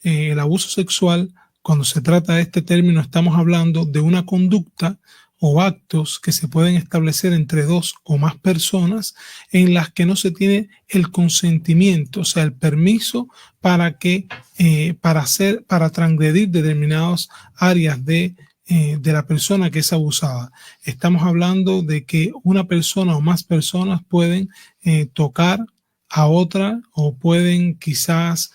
el abuso sexual, cuando se trata de este término, estamos hablando de una conducta o actos que se pueden establecer entre dos o más personas en las que no se tiene el consentimiento, o sea, el permiso para para transgredir determinadas áreas de la persona que es abusada. Estamos hablando de que una persona o más personas pueden tocar a otra o pueden quizás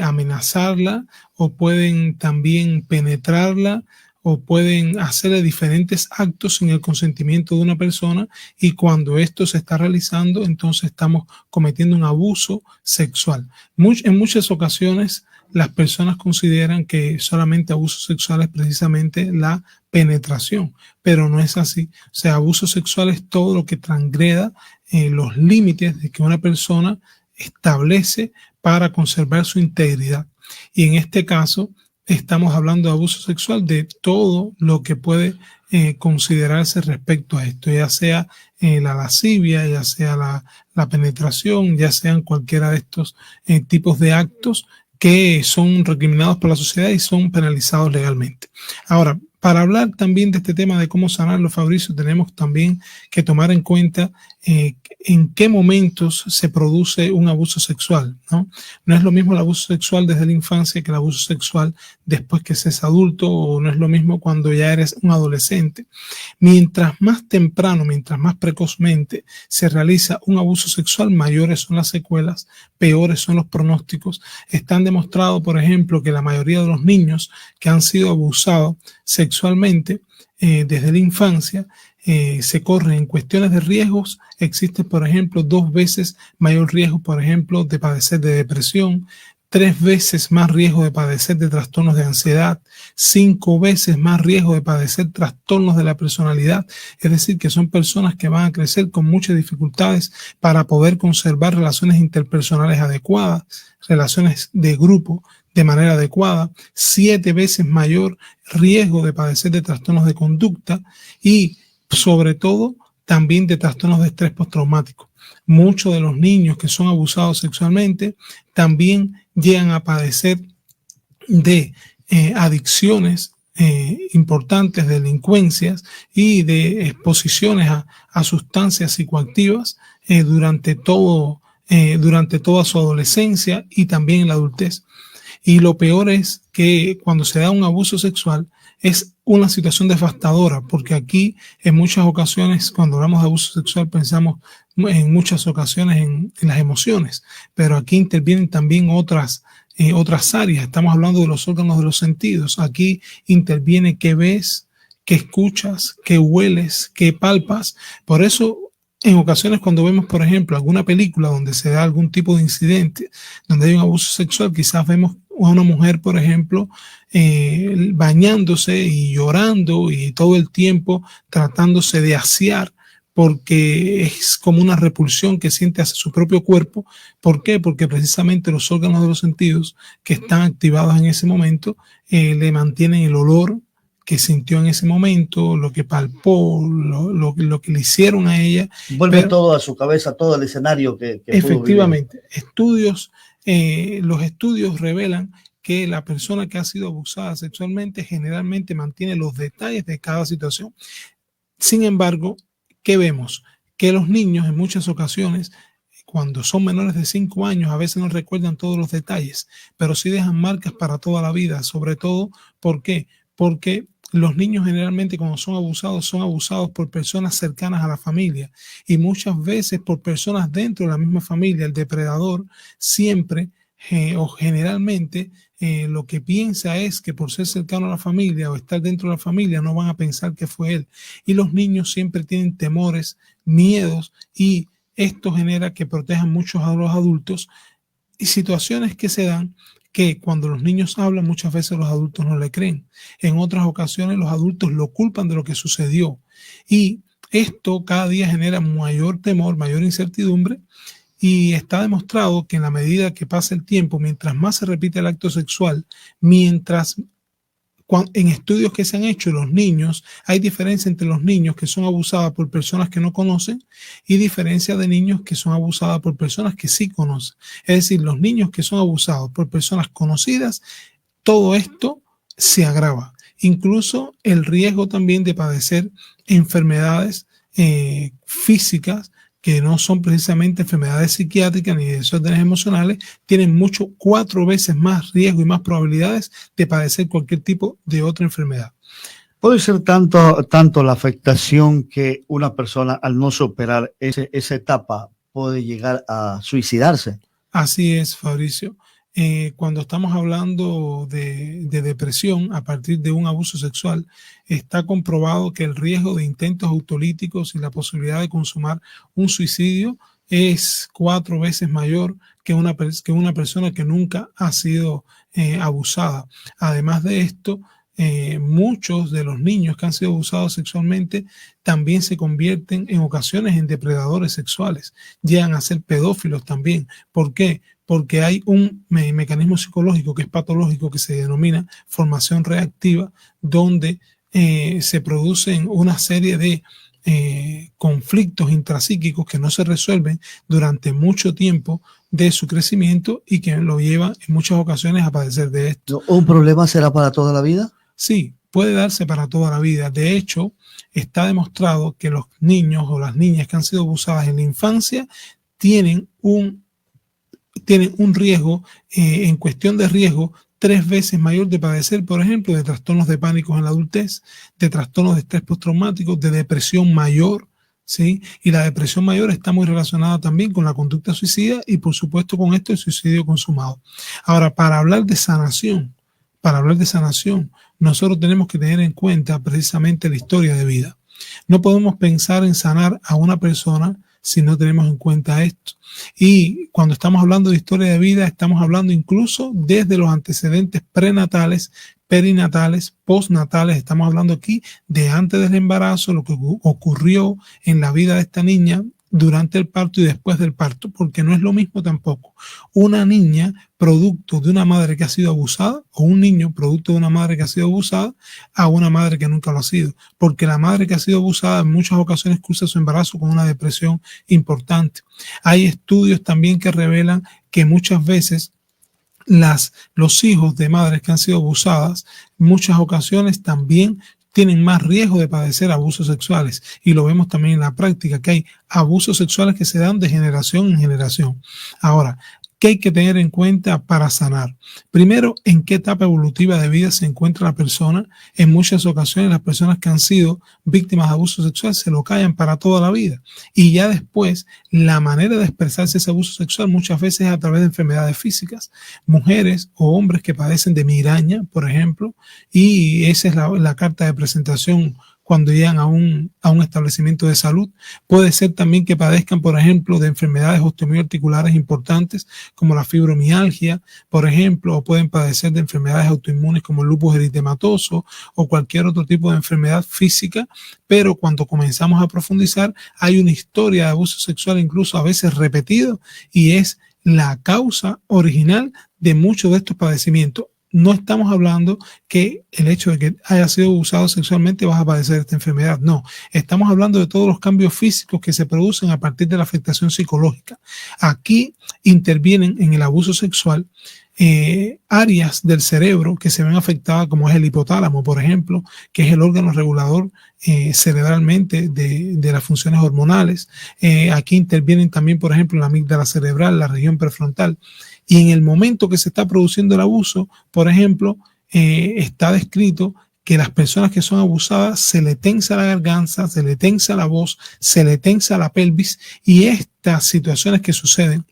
amenazarla o pueden también penetrarla o pueden hacerle diferentes actos sin el consentimiento de una persona, y cuando esto se está realizando, entonces estamos cometiendo un abuso sexual. En muchas ocasiones las personas consideran que solamente abuso sexual es precisamente la penetración, pero no es así. O sea, abuso sexual es todo lo que transgreda los límites de que una persona establece para conservar su integridad. Y en este caso, estamos hablando de abuso sexual, de todo lo que puede considerarse respecto a esto, ya sea la lascivia, ya sea la penetración, ya sean cualquiera de estos tipos de actos que son recriminados por la sociedad y son penalizados legalmente. Ahora, para hablar también de este tema de cómo sanarlo, Fabricio, tenemos también que tomar en cuenta en qué momentos se produce un abuso sexual, ¿no? No es lo mismo el abuso sexual desde la infancia que el abuso sexual después que se es adulto, o no es lo mismo cuando ya eres un adolescente. Mientras más temprano, mientras más precozmente se realiza un abuso sexual, mayores son las secuelas, peores son los pronósticos. Están demostrado, por ejemplo, que la mayoría de los niños que han sido abusados sexualmente desde la infancia se corren en cuestiones de riesgos. Existe, por ejemplo, 2 veces mayor riesgo, por ejemplo, de padecer de depresión, 3 veces más riesgo de padecer de trastornos de ansiedad, 5 veces más riesgo de padecer trastornos de la personalidad. Es decir, que son personas que van a crecer con muchas dificultades para poder conservar relaciones interpersonales adecuadas, relaciones de grupo de manera adecuada, 7 veces mayor riesgo de padecer de trastornos de conducta y sobre todo también de trastornos de estrés postraumático. Muchos de los niños que son abusados sexualmente también llegan a padecer de adicciones importantes, delincuencias y de exposiciones a sustancias psicoactivas durante toda su adolescencia y también en la adultez. Y lo peor es que cuando se da un abuso sexual es una situación devastadora, porque aquí en muchas ocasiones, cuando hablamos de abuso sexual, pensamos en muchas ocasiones en las emociones, pero aquí intervienen también otras áreas. Estamos hablando de los órganos de los sentidos. Aquí interviene qué ves, qué escuchas, qué hueles, qué palpas. Por eso, en ocasiones cuando vemos, por ejemplo, alguna película donde se da algún tipo de incidente, donde hay un abuso sexual, quizás vemos a una mujer, por ejemplo, bañándose y llorando y todo el tiempo tratándose de asear, porque es como una repulsión que siente hacia su propio cuerpo. ¿Por qué? Porque precisamente los órganos de los sentidos que están activados en ese momento le mantienen el olor que sintió en ese momento, lo que palpó, lo que le hicieron a ella. Vuelve todo a su cabeza, todo el escenario que efectivamente, los estudios revelan que la persona que ha sido abusada sexualmente generalmente mantiene los detalles de cada situación. Sin embargo, ¿qué vemos? Que los niños en muchas ocasiones, cuando son menores de 5 años, a veces no recuerdan todos los detalles, pero sí dejan marcas para toda la vida. Sobre todo, ¿por qué? Porque los niños generalmente cuando son abusados por personas cercanas a la familia, y muchas veces por personas dentro de la misma familia. El depredador siempre o generalmente lo que piensa es que por ser cercano a la familia o estar dentro de la familia no van a pensar que fue él. Y los niños siempre tienen temores, miedos, y esto genera que protejan mucho a los adultos, y situaciones que se dan que cuando los niños hablan muchas veces los adultos no le creen. En otras ocasiones los adultos lo culpan de lo que sucedió, y esto cada día genera mayor temor, mayor incertidumbre. Y está demostrado que en la medida que pasa el tiempo, mientras más se repite el acto sexual, en estudios que se han hecho, los niños, hay diferencia entre los niños que son abusados por personas que no conocen y diferencia de niños que son abusados por personas que sí conocen. Es decir, los niños que son abusados por personas conocidas todo esto se agrava. Incluso el riesgo también de padecer enfermedades físicas que no son precisamente enfermedades psiquiátricas ni desórdenes emocionales, tienen 4 veces más riesgo y más probabilidades de padecer cualquier tipo de otra enfermedad. Puede ser tanto la afectación que una persona al no superar esa etapa puede llegar a suicidarse. Así es, Fabricio. Cuando estamos hablando de depresión a partir de un abuso sexual, está comprobado que el riesgo de intentos autolíticos y la posibilidad de consumar un suicidio es 4 veces mayor que una persona que nunca ha sido abusada. Además de esto, muchos de los niños que han sido abusados sexualmente también se convierten en ocasiones en depredadores sexuales, llegan a ser pedófilos también. ¿Por qué? Porque hay un mecanismo psicológico que es patológico que se denomina formación reactiva, donde se producen una serie de conflictos intrapsíquicos que no se resuelven durante mucho tiempo de su crecimiento y que lo lleva en muchas ocasiones a padecer de esto. ¿Un problema será para toda la vida? Sí, puede darse para toda la vida. De hecho, está demostrado que los niños o las niñas que han sido abusadas en la infancia tienen un riesgo, en cuestión de riesgo, 3 veces mayor de padecer, por ejemplo, de trastornos de pánico en la adultez, de trastornos de estrés postraumático, de depresión mayor, ¿sí? Y la depresión mayor está muy relacionada también con la conducta suicida y, por supuesto, con esto el suicidio consumado. Ahora, para hablar de sanación, nosotros tenemos que tener en cuenta precisamente la historia de vida. No podemos pensar en sanar a una persona si no tenemos en cuenta esto. Y cuando estamos hablando de historia de vida, estamos hablando incluso desde los antecedentes prenatales, perinatales, postnatales. Estamos hablando aquí de antes del embarazo, lo que ocurrió en la vida de esta niña durante el parto y después del parto, porque no es lo mismo tampoco una niña producto de una madre que ha sido abusada o un niño producto de una madre que ha sido abusada a una madre que nunca lo ha sido, porque la madre que ha sido abusada en muchas ocasiones cruza su embarazo con una depresión importante. Hay estudios también que revelan que muchas veces los hijos de madres que han sido abusadas, en muchas ocasiones también tienen más riesgo de padecer abusos sexuales, y lo vemos también en la práctica, que hay abusos sexuales que se dan de generación en generación. Ahora, ¿qué hay que tener en cuenta para sanar? Primero, ¿en qué etapa evolutiva de vida se encuentra la persona? En muchas ocasiones las personas que han sido víctimas de abuso sexual se lo callan para toda la vida. Y ya después, la manera de expresarse ese abuso sexual muchas veces es a través de enfermedades físicas. Mujeres o hombres que padecen de migraña, por ejemplo, y esa es la carta de presentación cuando llegan a un establecimiento de salud. Puede ser también que padezcan, por ejemplo, de enfermedades osteoarticulares importantes como la fibromialgia, por ejemplo, o pueden padecer de enfermedades autoinmunes como el lupus eritematoso o cualquier otro tipo de enfermedad física, pero cuando comenzamos a profundizar hay una historia de abuso sexual incluso a veces repetido y es la causa original de muchos de estos padecimientos. No estamos hablando que el hecho de que haya sido abusado sexualmente vas a padecer esta enfermedad. No, estamos hablando de todos los cambios físicos que se producen a partir de la afectación psicológica. Aquí intervienen en el abuso sexual áreas del cerebro que se ven afectadas, como es el hipotálamo, por ejemplo, que es el órgano regulador cerebralmente de las funciones hormonales. Aquí intervienen también, por ejemplo, la amígdala cerebral, la región prefrontal. Y en el momento que se está produciendo el abuso, por ejemplo, está descrito que las personas que son abusadas se le tensa la garganta, se le tensa la voz, se le tensa la pelvis, y estas situaciones que suceden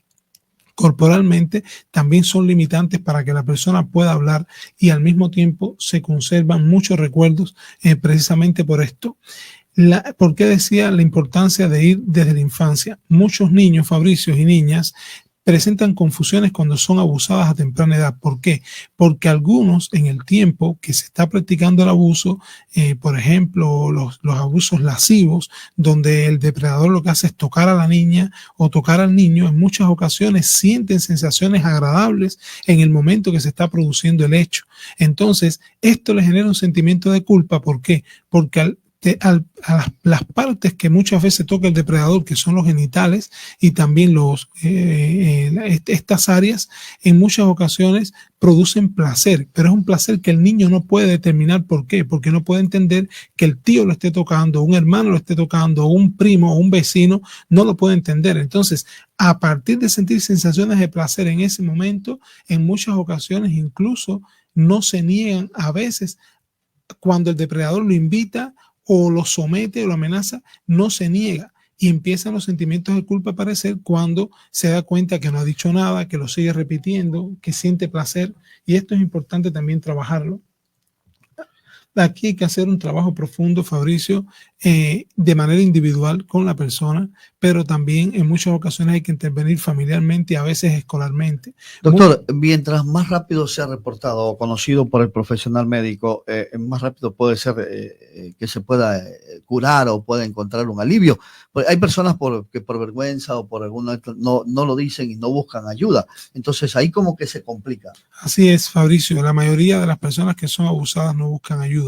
corporalmente también son limitantes para que la persona pueda hablar, y al mismo tiempo se conservan muchos recuerdos precisamente por esto. ¿Por qué decía la importancia de ir desde la infancia? Muchos niños, Fabricio, y niñas presentan confusiones cuando son abusadas a temprana edad. ¿Por qué? Porque algunos en el tiempo que se está practicando el abuso, por ejemplo, los abusos lascivos, donde el depredador lo que hace es tocar a la niña o tocar al niño, en muchas ocasiones sienten sensaciones agradables en el momento que se está produciendo el hecho. Entonces, esto le genera un sentimiento de culpa. ¿Por qué? Porque al las partes que muchas veces toca el depredador, que son los genitales y también estas áreas, en muchas ocasiones producen placer, pero es un placer que el niño no puede determinar por qué, porque no puede entender que el tío lo esté tocando, un hermano lo esté tocando, un primo o un vecino, no lo puede entender. Entonces, a partir de sentir sensaciones de placer en ese momento, en muchas ocasiones incluso no se niegan a veces cuando el depredador lo invita o lo somete o lo amenaza, no se niega. Y empiezan los sentimientos de culpa a aparecer cuando se da cuenta que no ha dicho nada, que lo sigue repitiendo, que siente placer. Y esto es importante también trabajarlo. Aquí hay que hacer un trabajo profundo, Fabricio, de manera individual con la persona, pero también en muchas ocasiones hay que intervenir familiarmente y a veces escolarmente. Doctor, mientras más rápido sea reportado o conocido por el profesional médico, más rápido puede ser que se pueda curar o pueda encontrar un alivio. Pues hay personas que por vergüenza o por alguna no lo dicen y no buscan ayuda. Entonces ahí como que se complica. Así es, Fabricio. La mayoría de las personas que son abusadas no buscan ayuda.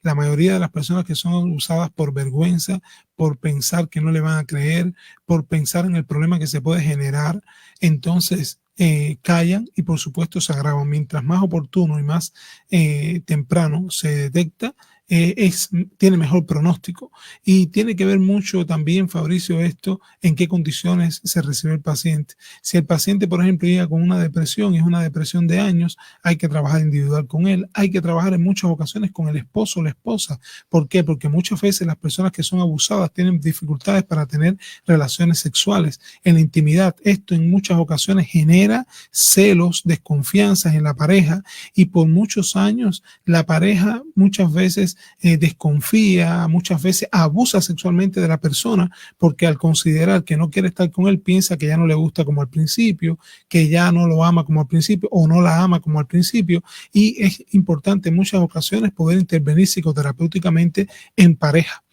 La mayoría de las personas que son abusadas por vergüenza, por pensar que no le van a creer, por pensar en el problema que se puede generar, entonces callan y por supuesto se agravan. Mientras más oportuno y más temprano se detecta, tiene mejor pronóstico y tiene que ver mucho también, Fabricio, esto en qué condiciones se recibe el paciente. Si el paciente, por ejemplo, llega con una depresión y es una depresión de años, hay que trabajar individual con él, hay que trabajar en muchas ocasiones con el esposo o la esposa. ¿Por qué? Porque muchas veces las personas que son abusadas tienen dificultades para tener relaciones sexuales en la intimidad. Esto en muchas ocasiones genera celos, desconfianzas en la pareja y por muchos años la pareja muchas veces desconfía, muchas veces abusa sexualmente de la persona porque al considerar que no quiere estar con él piensa que ya no le gusta como al principio, que ya no lo ama como al principio o no la ama como al principio, y es importante en muchas ocasiones poder intervenir psicoterapéuticamente en pareja.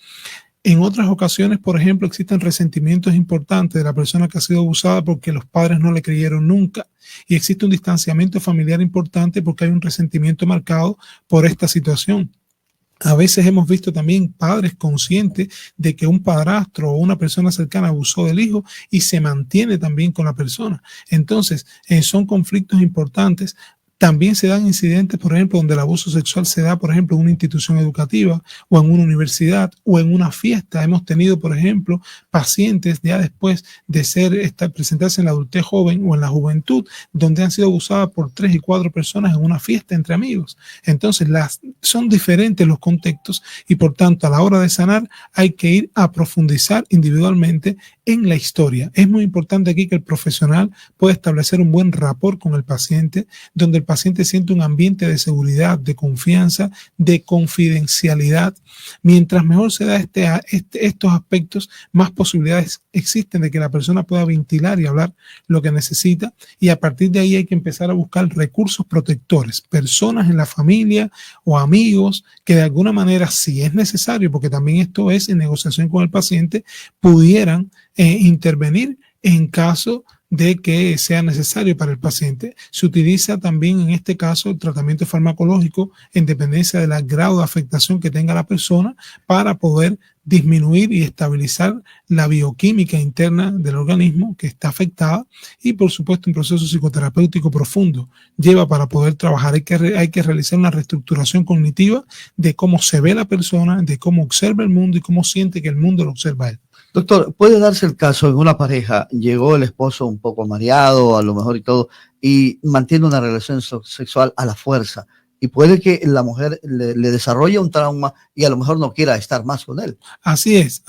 En otras ocasiones, por ejemplo, existen resentimientos importantes de la persona que ha sido abusada porque los padres no le creyeron nunca y existe un distanciamiento familiar importante porque hay un resentimiento marcado por esta situación. A veces hemos visto también padres conscientes de que un padrastro o una persona cercana abusó del hijo y se mantiene también con la persona. Entonces, son conflictos importantes. También se dan incidentes, por ejemplo, donde el abuso sexual se da, por ejemplo, en una institución educativa o en una universidad o en una fiesta. Hemos tenido, por ejemplo, pacientes ya después de presentarse en la adultez joven o en la juventud, donde han sido abusadas por 3 y 4 personas en una fiesta entre amigos. Entonces, son diferentes los contextos y, por tanto, a la hora de sanar hay que ir a profundizar individualmente en la historia. Es muy importante aquí que el profesional pueda establecer un buen rapport con el paciente, donde el paciente siente un ambiente de seguridad, de confianza, de confidencialidad. Mientras mejor se da estos aspectos, más posibilidades existen de que la persona pueda ventilar y hablar lo que necesita, y a partir de ahí hay que empezar a buscar recursos protectores, personas en la familia o amigos que de alguna manera, si es necesario, porque también esto es en negociación con el paciente, pudieran intervenir en caso de que sea necesario para el paciente. Se utiliza también en este caso el tratamiento farmacológico en dependencia del grado de afectación que tenga la persona para poder disminuir y estabilizar la bioquímica interna del organismo que está afectada, y por supuesto un proceso psicoterapéutico profundo lleva para poder trabajar. Hay que realizar una reestructuración cognitiva de cómo se ve la persona, de cómo observa el mundo y cómo siente que el mundo lo observa a él. Doctor, puede darse el caso en una pareja, llegó el esposo un poco mareado, a lo mejor y todo, y mantiene una relación sexual a la fuerza, y puede que la mujer le desarrolle un trauma y a lo mejor no quiera estar más con él. Así es,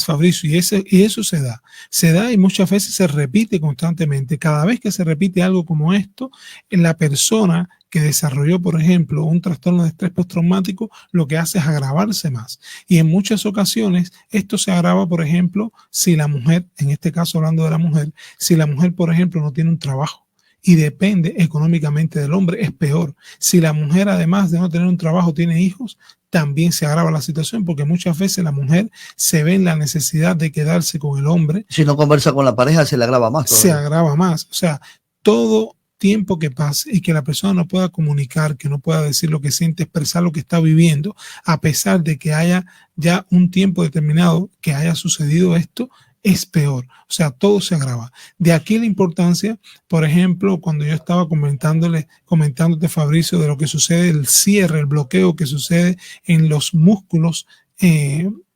Fabricio, y eso se da y muchas veces se repite constantemente. Cada vez que se repite algo como esto, la persona que desarrolló, por ejemplo, un trastorno de estrés postraumático, lo que hace es agravarse más. Y en muchas ocasiones esto se agrava, por ejemplo, si la mujer, en este caso hablando de la mujer, si la mujer, por ejemplo, no tiene un trabajo y depende económicamente del hombre, es peor. Si la mujer, además de no tener un trabajo, tiene hijos, también se agrava la situación, porque muchas veces la mujer se ve en la necesidad de quedarse con el hombre. Si no conversa con la pareja, se le agrava más. Se agrava más. O sea, todo tiempo que pase y que la persona no pueda comunicar, que no pueda decir lo que siente, expresar lo que está viviendo, a pesar de que haya ya un tiempo determinado que haya sucedido esto, es peor. O sea, todo se agrava. De aquí la importancia, por ejemplo, cuando yo estaba comentándote, Fabricio, de lo que sucede, el cierre, el bloqueo que sucede en los músculos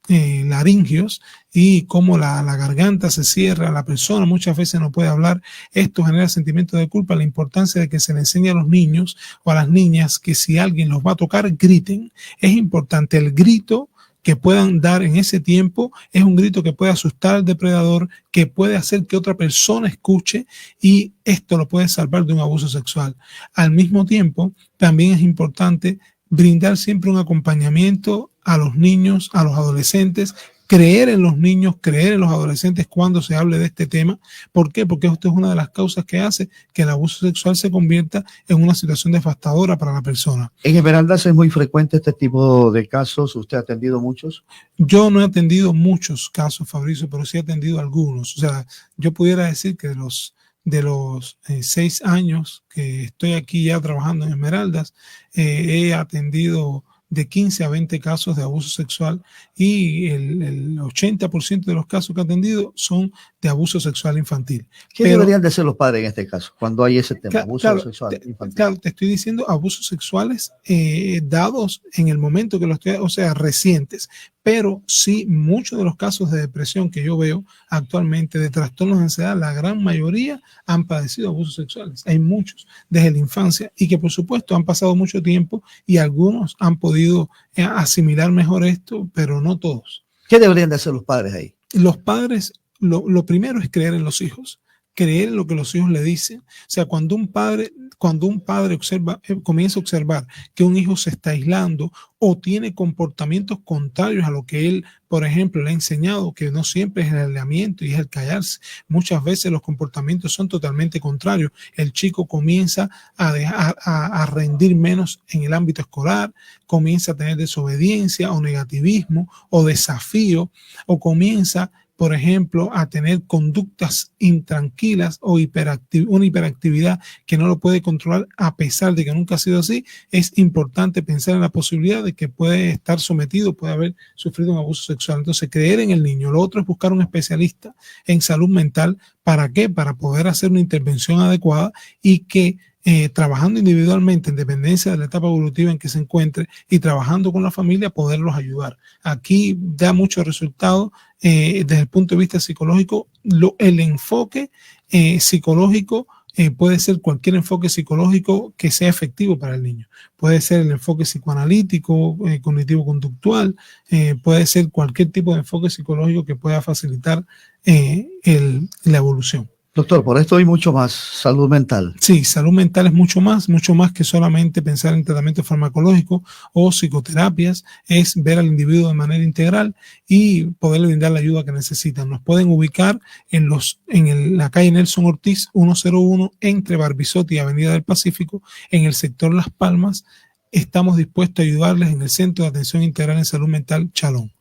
laringios y cómo la garganta se cierra, la persona muchas veces no puede hablar. Esto genera sentimientos de culpa. La importancia de que se le enseñe a los niños o a las niñas que si alguien los va a tocar, griten. Es importante el grito que puedan dar en ese tiempo, es un grito que puede asustar al depredador, que puede hacer que otra persona escuche, y esto lo puede salvar de un abuso sexual. Al mismo tiempo, también es importante brindar siempre un acompañamiento a los niños, a los adolescentes, creer en los niños, creer en los adolescentes cuando se hable de este tema. ¿Por qué? Porque esto es una de las causas que hace que el abuso sexual se convierta en una situación devastadora para la persona. En Esmeraldas es muy frecuente este tipo de casos. ¿Usted ha atendido muchos? Yo no he atendido muchos casos, Fabricio, pero sí he atendido algunos. O sea, yo pudiera decir que de los 6 años que estoy aquí ya trabajando en Esmeraldas, he atendido de 15 a 20 casos de abuso sexual, y el 80% de los casos que he atendido son de abuso sexual infantil. ¿Qué deberían de hacer los padres en este caso, cuando hay ese tema, abuso sexual infantil? Claro, te estoy diciendo abusos sexuales dados en el momento que los estoy, o sea, recientes, pero sí muchos de los casos de depresión que yo veo actualmente, de trastornos de ansiedad, la gran mayoría han padecido abusos sexuales. Hay muchos desde la infancia y que por supuesto han pasado mucho tiempo y algunos han podido asimilar mejor esto, pero no todos. ¿Qué deberían de hacer los padres ahí? Los padres, lo primero es creer en los hijos, creer en lo que los hijos le dicen. O sea, cuando un padre comienza a observar que un hijo se está aislando o tiene comportamientos contrarios a lo que él, por ejemplo, le ha enseñado, que no siempre es el aislamiento y es el callarse. Muchas veces los comportamientos son totalmente contrarios. El chico comienza a rendir menos en el ámbito escolar, comienza a tener desobediencia o negativismo o desafío, o comienza, por ejemplo, a tener conductas intranquilas o una hiperactividad que no lo puede controlar, a pesar de que nunca ha sido así. Es importante pensar en la posibilidad de que puede estar sometido, puede haber sufrido un abuso sexual. Entonces, creer en el niño. Lo otro es buscar un especialista en salud mental. ¿Para qué? Para poder hacer una intervención adecuada y que trabajando individualmente en dependencia de la etapa evolutiva en que se encuentre y trabajando con la familia, poderlos ayudar. Aquí da mucho resultado desde el punto de vista psicológico. El enfoque psicológico puede ser cualquier enfoque psicológico que sea efectivo para el niño. Puede ser el enfoque psicoanalítico, cognitivo-conductual, puede ser cualquier tipo de enfoque psicológico que pueda facilitar la evolución. Doctor, por esto hay mucho más salud mental. Sí, salud mental es mucho más que solamente pensar en tratamiento farmacológico o psicoterapias. Es ver al individuo de manera integral y poderle brindar la ayuda que necesitan. Nos pueden ubicar en la calle Nelson Ortiz 101 entre Barbizotti y Avenida del Pacífico, en el sector Las Palmas. Estamos dispuestos a ayudarles en el Centro de Atención Integral en Salud Mental Chalón.